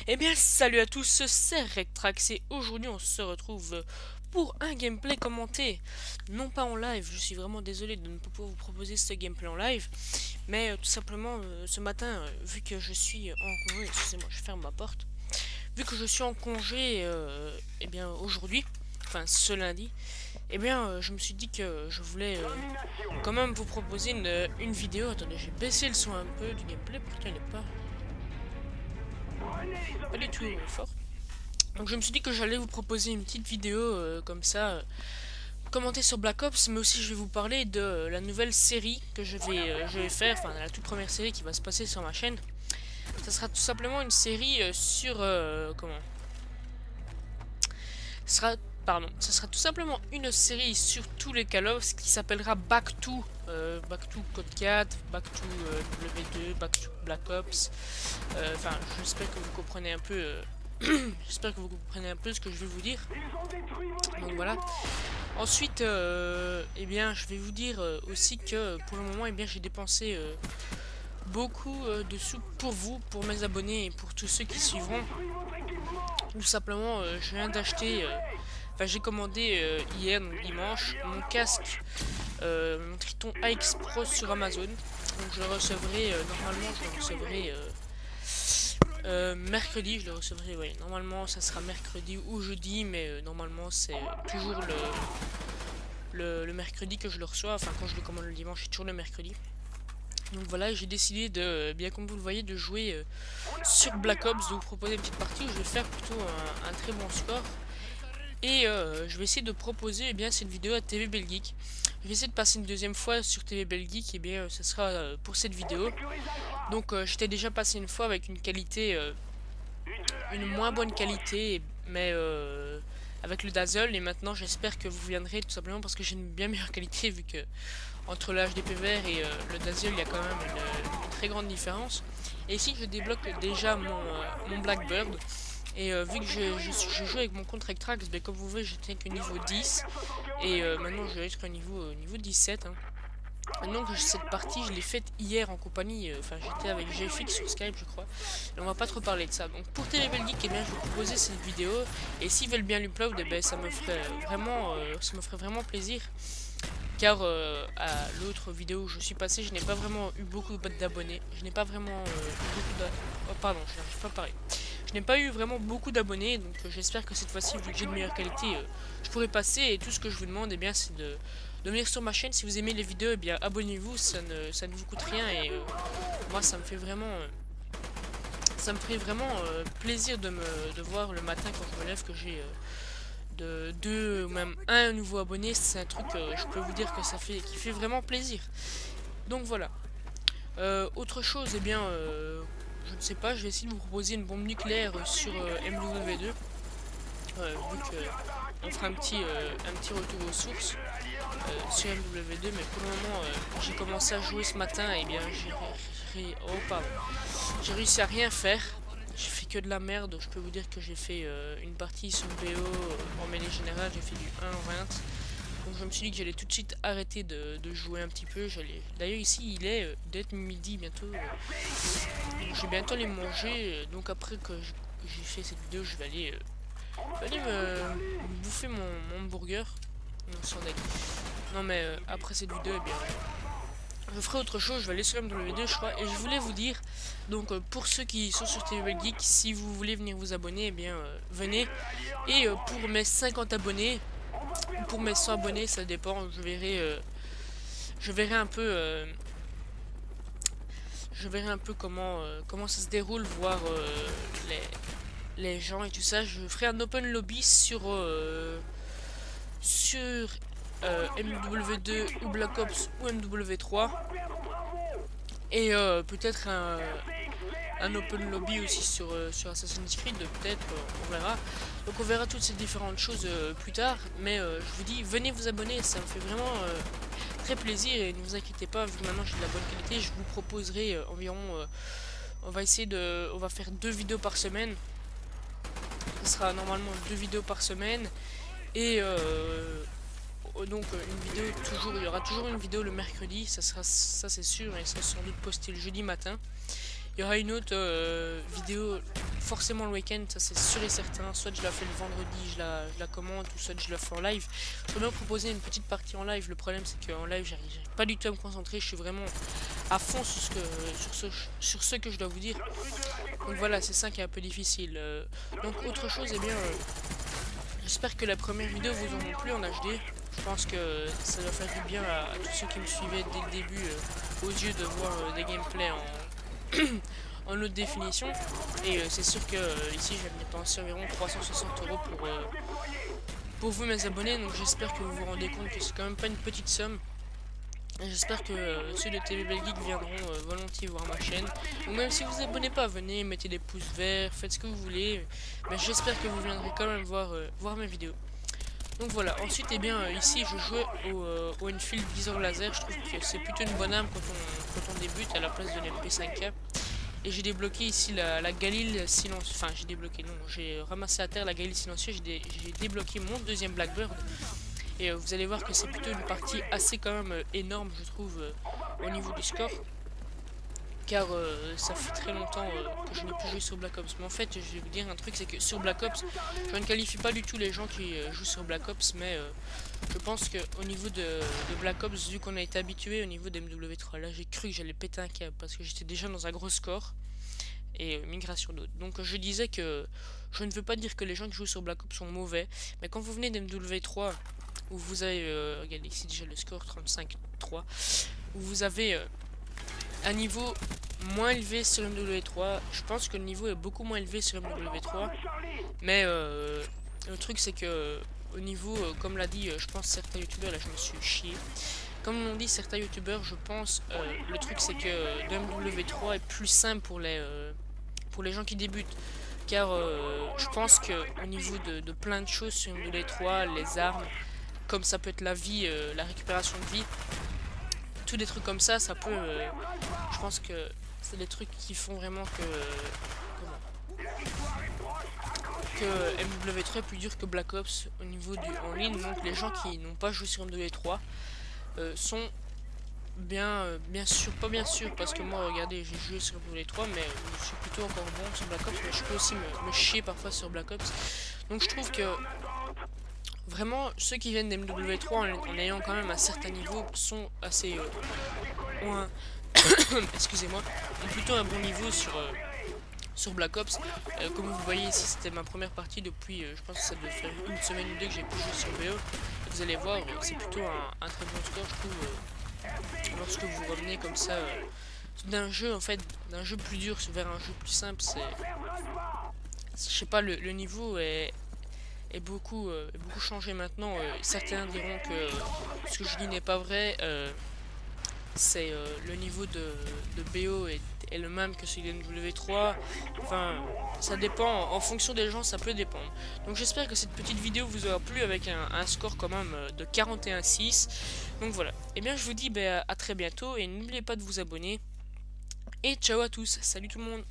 Eh bien, salut à tous, c'est Rectrax et aujourd'hui on se retrouve pour un gameplay commenté. Non pas en live, je suis vraiment désolé de ne pas pouvoir vous proposer ce gameplay en live, mais tout simplement ce matin, vu que je suis en congé, excusez-moi, je ferme ma porte. Vu que je suis en congé, eh bien aujourd'hui, enfin ce lundi, eh bien je me suis dit que je voulais quand même vous proposer une vidéo. Attendez, j'ai baissé le son un peu du gameplay, pourtant il n'est pas du tout fort. Donc je me suis dit que j'allais vous proposer une petite vidéo comme ça, commenter sur Black Ops, mais aussi je vais vous parler de la nouvelle série que je vais faire, enfin la toute première série qui va se passer sur ma chaîne. Ça sera tout simplement une série sur comment ça sera, pardon, ça sera tout simplement une série sur tous les Call of qui s'appellera Back to Code 4, Back to W2, Back to Black Ops. Enfin, j'espère que vous comprenez un peu. J'espère que vous comprenez un peu ce que je vais vous dire. Donc voilà. Ensuite, eh bien, je vais vous dire aussi que pour le moment, eh bien, j'ai dépensé beaucoup de sous pour vous, pour mes abonnés et pour tous ceux qui suivront. Tout simplement, je viens d'acheter, enfin, j'ai commandé hier, donc dimanche, mon casque, mon Triton AX Pro sur Amazon. Donc je le recevrai, normalement, je le recevrai. Mercredi, je le recevrai, oui. Normalement, ça sera mercredi ou jeudi, mais normalement, c'est toujours le mercredi que je le reçois. Enfin, quand je le commande le dimanche, c'est toujours le mercredi. Donc voilà, j'ai décidé de, bien comme vous le voyez, de jouer sur Black Ops, de vous proposer une petite partie où je vais faire plutôt un très bon score. Et je vais essayer de proposer eh bien, cette vidéo à TV Belgeek. Je vais essayer de passer une deuxième fois sur TV Belgeek, et bien ce sera pour cette vidéo. Donc j'étais déjà passé une fois avec une qualité, une moins bonne qualité, mais avec le Dazzle, et maintenant j'espère que vous viendrez tout simplement parce que j'ai une bien meilleure qualité vu que entre le HDP vert et le Dazzle il y a quand même une très grande différence. Et ici je débloque déjà mon Blackbird. Et vu que je joue avec mon compte Rectrax, ben, comme vous voyez j'étais que niveau 10. Et maintenant je vais être au niveau 17. Hein. Donc cette partie je l'ai faite hier en compagnie, enfin j'étais avec GFX sur Skype je crois. Et on va pas trop parler de ça. Donc pour TV Belgeek, eh bien je vais vous proposer cette vidéo. Et s'ils veulent bien l'upload, eh ben, ça me ferait vraiment plaisir. Car à l'autre vidéo où je suis passé, je n'ai pas vraiment eu beaucoup d'abonnés. Je n'ai pas vraiment eu beaucoup d'abonnés. Oh pardon, je n'arrive pas à parler. Je n'ai pas eu vraiment beaucoup d'abonnés, donc j'espère que cette fois-ci, vu que j'ai de meilleure qualité, je pourrai passer. Et tout ce que je vous demande, eh bien, c'est de venir sur ma chaîne. Si vous aimez les vidéos, eh bien, abonnez-vous, ça ne vous coûte rien. Et moi, ça me fait vraiment, plaisir de voir le matin quand je me lève que j'ai de 2 ou même un nouveau abonné. C'est un truc, je peux vous dire que qui fait vraiment plaisir. Donc voilà. Autre chose, eh bien, je ne sais pas, je vais essayer de vous proposer une bombe nucléaire sur MW2. Vu que on fera un petit retour aux sources sur MW2, mais pour le moment, j'ai commencé à jouer ce matin, et bien j'ai réussi à rien faire. J'ai fait que de la merde. Je peux vous dire que j'ai fait une partie sur BO en mêlée générale, j'ai fait du 1 en 20. Donc je me suis dit que j'allais tout de suite arrêter de jouer un petit peu. D'ailleurs ici il est d'être midi bientôt. Je vais bientôt les manger. Donc après que j'ai fait cette vidéo, je vais aller me bouffer mon hamburger. Non, sans deck. Non mais après cette vidéo, eh bien, je ferai autre chose. Je vais aller sur MW2 je crois. Et je voulais vous dire, donc pour ceux qui sont sur TV Geek, si vous voulez venir vous abonner, eh bien venez. Et pour mes 50 abonnés, pour mes 100 abonnés, ça dépend. Je verrai un peu. Je verrai un peu comment ça se déroule, voir les gens et tout ça. Je ferai un open lobby sur MW2 ou Black Ops ou MW3. Et peut-être un open lobby aussi sur Assassin's Creed, peut-être, on verra. Donc on verra toutes ces différentes choses plus tard. Mais je vous dis, venez vous abonner, ça me fait vraiment très plaisir. Et ne vous inquiétez pas, vu que maintenant j'ai de la bonne qualité, je vous proposerai environ... on va faire 2 vidéos par semaine. Ce sera normalement 2 vidéos par semaine. Et donc une vidéo toujours, il y aura toujours une vidéo le mercredi, ça c'est sûr, et ça sera sans doute posté le jeudi matin. Il y aura une autre vidéo forcément le week-end, ça c'est sûr et certain. Soit je la fais le vendredi, je la commente, ou soit je la fais en live. Je vais bien proposer une petite partie en live. Le problème c'est qu'en live j'arrive pas du tout à me concentrer, je suis vraiment à fond sur ce que je dois vous dire. Donc voilà, c'est ça qui est un peu difficile. Donc autre chose, eh bien, j'espère que la première vidéo vous aura plu en HD. Je pense que ça va faire du bien à tous ceux qui me suivaient dès le début, aux yeux de voir des gameplays en haute définition. Et c'est sûr que ici je vais me dépenser environ 360 € pour vous mes abonnés. Donc j'espère que vous vous rendez compte que c'est quand même pas une petite somme. J'espère que ceux de TV Belgique viendront volontiers voir ma chaîne. Donc même si vous vous abonnez pas, venez, mettez des pouces verts, faites ce que vous voulez. Mais j'espère que vous viendrez quand même voir mes vidéos. Donc voilà, ensuite eh bien ici je jouais au Enfield Visor Laser. Je trouve que c'est plutôt une bonne arme quand on débute à la place de l'MP5K. Et j'ai débloqué ici la Galil silencieuse. Enfin j'ai débloqué, non, j'ai ramassé à terre la Galil silencieuse. J'ai débloqué mon deuxième Blackbird. Et vous allez voir que c'est plutôt une partie assez quand même énorme, je trouve, au niveau du score. Car ça fait très longtemps que je n'ai plus joué sur Black Ops. Mais en fait, je vais vous dire un truc, c'est que sur Black Ops, je ne qualifie pas du tout les gens qui jouent sur Black Ops. Mais je pense qu'au niveau de Black Ops, vu qu'on a été habitué au niveau de MW3, là j'ai cru que j'allais péter un câble parce que j'étais déjà dans un gros score. Et migration d'autres. Donc je disais que je ne veux pas dire que les gens qui jouent sur Black Ops sont mauvais. Mais quand vous venez d'MW3, où vous avez, regardez ici déjà le score 35-3, où vous avez un niveau moins élevé sur MW3, je pense que le niveau est beaucoup moins élevé sur MW3, mais le truc c'est que au niveau, comme l'a dit, je pense certains youtubeurs, là je me suis chié, comme l'ont dit certains youtubeurs, je pense, le truc c'est que MW3 est plus simple pour les gens qui débutent. Car je pense que au niveau de plein de choses sur MW3, les armes, comme ça peut être la vie, la récupération de vie, tous des trucs comme ça, ça peut, je pense que c'est des trucs qui font vraiment que MW3 est plus dur que Black Ops au niveau du en ligne. Donc les gens qui n'ont pas joué sur MW3 sont bien sûr, pas bien sûr, parce que moi regardez, j'ai joué sur MW3, mais je suis plutôt encore bon sur Black Ops, mais je peux aussi me chier parfois sur Black Ops. Donc je trouve que vraiment, ceux qui viennent d'MW3 en ayant quand même un certain niveau sont assez excusez-moi, ont plutôt un bon niveau sur Black Ops. Comme vous voyez ici, c'était ma première partie depuis, je pense que ça devait faire une semaine ou deux que j'ai pu jouer sur BO. Vous allez voir, c'est plutôt un très bon score, je trouve, lorsque vous revenez comme ça d'un jeu, en fait, d'un jeu plus dur vers un jeu plus simple. C'est, je sais pas, le niveau est beaucoup changé maintenant. Certains diront que ce que je dis n'est pas vrai. C'est le niveau de BO est le même que celui de MW3. Enfin, ça dépend. En fonction des gens, ça peut dépendre. Donc j'espère que cette petite vidéo vous aura plu avec un score quand même de 41-6. Donc voilà. Et bien je vous dis à très bientôt et n'oubliez pas de vous abonner. Et ciao à tous. Salut tout le monde.